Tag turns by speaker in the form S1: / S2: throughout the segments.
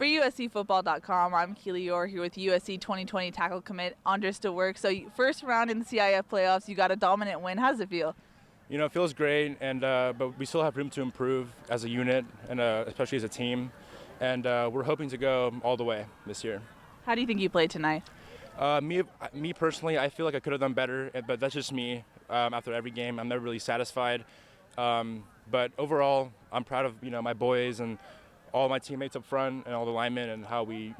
S1: For USCFootball.com, I'm Keely Eure here with USC 2020 tackle commit Dewerk. So first round in the CIF Playoffs, you got a dominant win. How does it feel?
S2: You know, it feels great, and but we still have room to improve as a unit, and especially as a team. And we're hoping to go all the way this year.
S1: How do you think you played tonight?
S2: Me personally, I feel like I could have done better, but that's just me. After every game, I'm never really satisfied. But overall, I'm proud of my boys and all my teammates up front and all the linemen and how we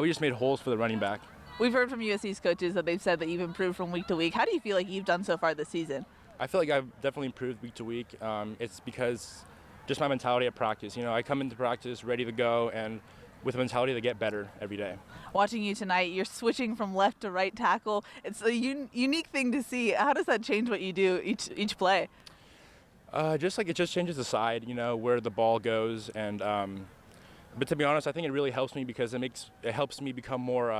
S2: just made holes for the running back.
S1: We've heard from USC's coaches that they've said that you've improved from week to week. How do you feel like you've done so far this season?
S2: I feel like I've definitely improved week to week. It's because just my mentality at practice. I come into practice ready to go and with a mentality to get better every day.
S1: Watching you tonight, you're switching from left to right tackle. It's a unique thing to see. How does that change what you do each play?
S2: It just changes the side, where the ball goes, and but to be honest, I think it really helps me because it helps me become more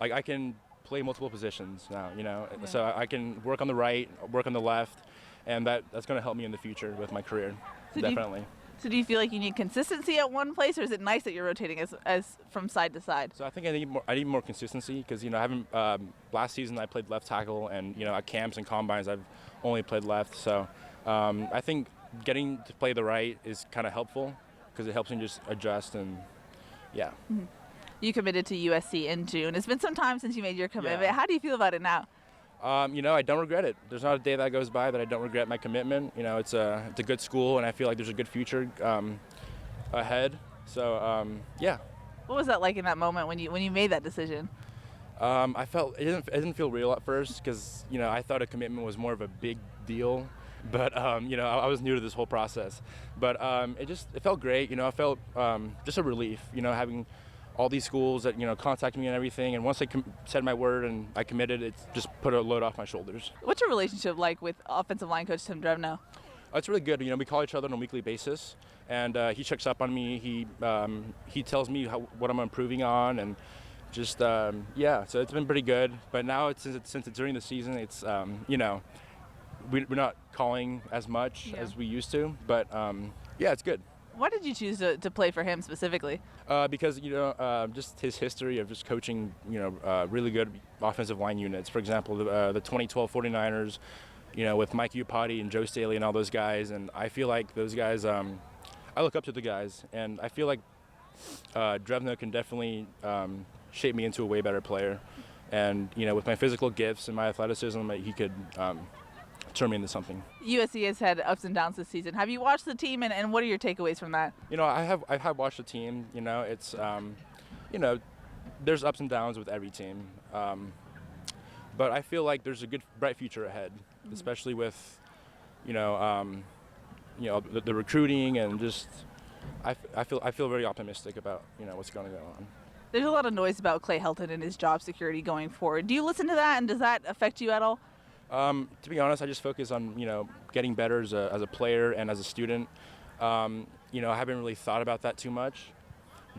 S2: I can play multiple positions now,
S1: Yeah.
S2: So I can work on the right, work on the left, and that's going to help me in the future with my career, definitely.
S1: So do you feel like you need consistency at one place, or is it nice that you're rotating as from side to side?
S2: So I think I need more consistency because I haven't last season I played left tackle, and at camps and combines I've only played left. So I think getting to play the right is kind of helpful because it helps me just adjust and yeah.
S1: Mm-hmm. You committed to USC in June. It's been some time since you made your commitment.
S2: Yeah.
S1: How do you feel about it now?
S2: I don't regret it. There's not a day that goes by that I don't regret my commitment. It's a good school, and I feel like there's a good future ahead. So yeah.
S1: What was that like in that moment when you made that decision?
S2: I felt it didn't feel real at first because I thought a commitment was more of a big deal, but I was new to this whole process. But it felt great. I felt just a relief. Having all these schools that contact me and everything, and once I said my word and I committed, it just put a load off my shoulders.
S1: What's your relationship like with offensive line coach Tim Drevno?
S2: It's really good. We call each other on a weekly basis, and he checks up on me. He tells me what I'm improving on, and just So it's been pretty good. But now since it's during the season, it's we're not calling as much as we used to. But it's good.
S1: Why did you choose to play for him specifically?
S2: Because just his history of just coaching really good offensive line units. For example, the 2012 49ers, with Mike Iupati and Joe Staley and all those guys. And I feel like those guys, I look up to the guys, and I feel like Drevno can definitely shape me into a way better player. And with my physical gifts and my athleticism, he could turn me into something.
S1: USC has had ups and downs this season. Have you watched the team, and what are your takeaways from that?
S2: I have watched the team. It's there's ups and downs with every team, but I feel like there's a good bright future ahead, especially with the recruiting and just I feel very optimistic about what's going to go on.
S1: There's a lot of noise about Clay Helton and his job security going forward. Do you listen to that, and does that affect you at all?
S2: To be honest, I just focus on getting better as a player and as a student. I haven't really thought about that too much,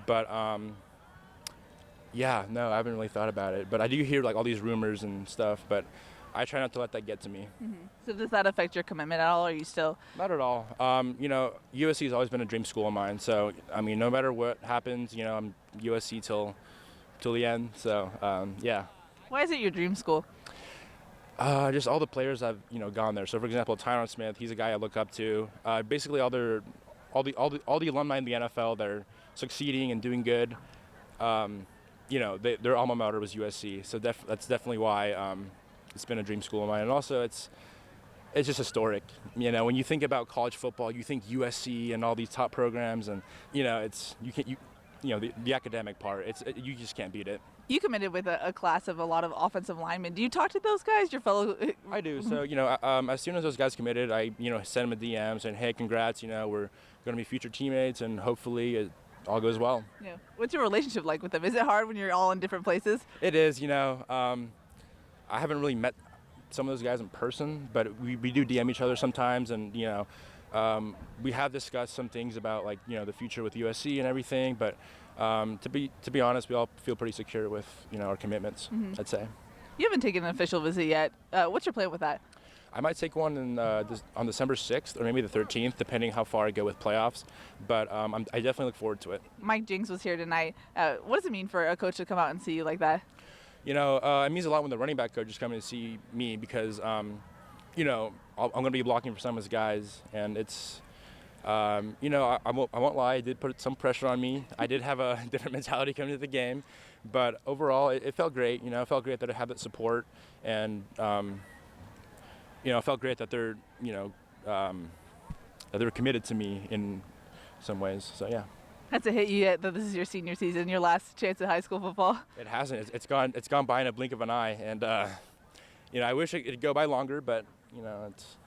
S2: but I haven't really thought about it. But I do hear all these rumors and stuff, but I try not to let that get to me.
S1: Mm-hmm. So does that affect your commitment at all, or are you still?
S2: Not at all. USC has always been a dream school of mine. So no matter what happens, I'm USC till the end. So yeah.
S1: Why is it your dream school?
S2: Just all the players I've gone there. So for example, Tyron Smith, he's a guy I look up to. Basically all the alumni in the NFL that are succeeding and doing good. Their alma mater was USC. So that's definitely why it's been a dream school of mine. And also it's just historic. When you think about college football, you think USC and all these top programs, and the academic part. You just can't beat it.
S1: You committed with a class of a lot of offensive linemen. Do you talk to those guys, your fellow?
S2: I do. So, as soon as those guys committed, I, send them a DM saying, hey, congrats, we're going to be future teammates, and hopefully it all goes well.
S1: Yeah. What's your relationship like with them? Is it hard when you're all in different places?
S2: It is, I haven't really met some of those guys in person, but we do DM each other sometimes, and, we have discussed some things about the future with USC and everything, but to be honest, we all feel pretty secure with our commitments. I'd say.
S1: You haven't taken an official visit yet. What's your plan with that?
S2: I might take one on December 6th or maybe the 13th, depending how far I go with playoffs. But I definitely look forward to it.
S1: Mike Jenks was here tonight. What does it mean for a coach to come out and see you like that?
S2: It means a lot when the running back coaches come and see me because, I'm going to be blocking for some of his guys, and it's. I won't lie, it did put some pressure on me. I did have a different mentality coming to the game, but overall it felt great. It felt great that I had that support, and it felt great that they're that they're committed to me in some ways. So yeah.
S1: Has it hit you yet that this is your senior season, your last chance at high school football?
S2: It hasn't. It's gone by in a blink of an eye, and I wish it could go by longer, but it's.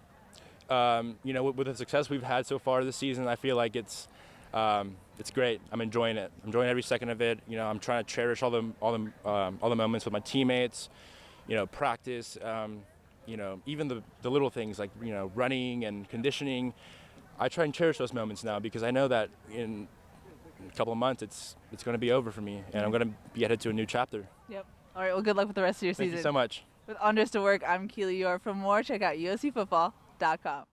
S2: With the success we've had so far this season, I feel like it's great. I'm enjoying it. I'm enjoying every second of it. I'm trying to cherish all the moments with my teammates. Practice. Even the little things like running and conditioning. I try and cherish those moments now because I know that in a couple of months it's going to be over for me, and I'm going to be headed to a new chapter.
S1: Yep. All right. Well, good luck with the rest of your season.
S2: Thank you so much.
S1: With Dewerk, I'm Keely Eure. For more, check out USCfootball.com.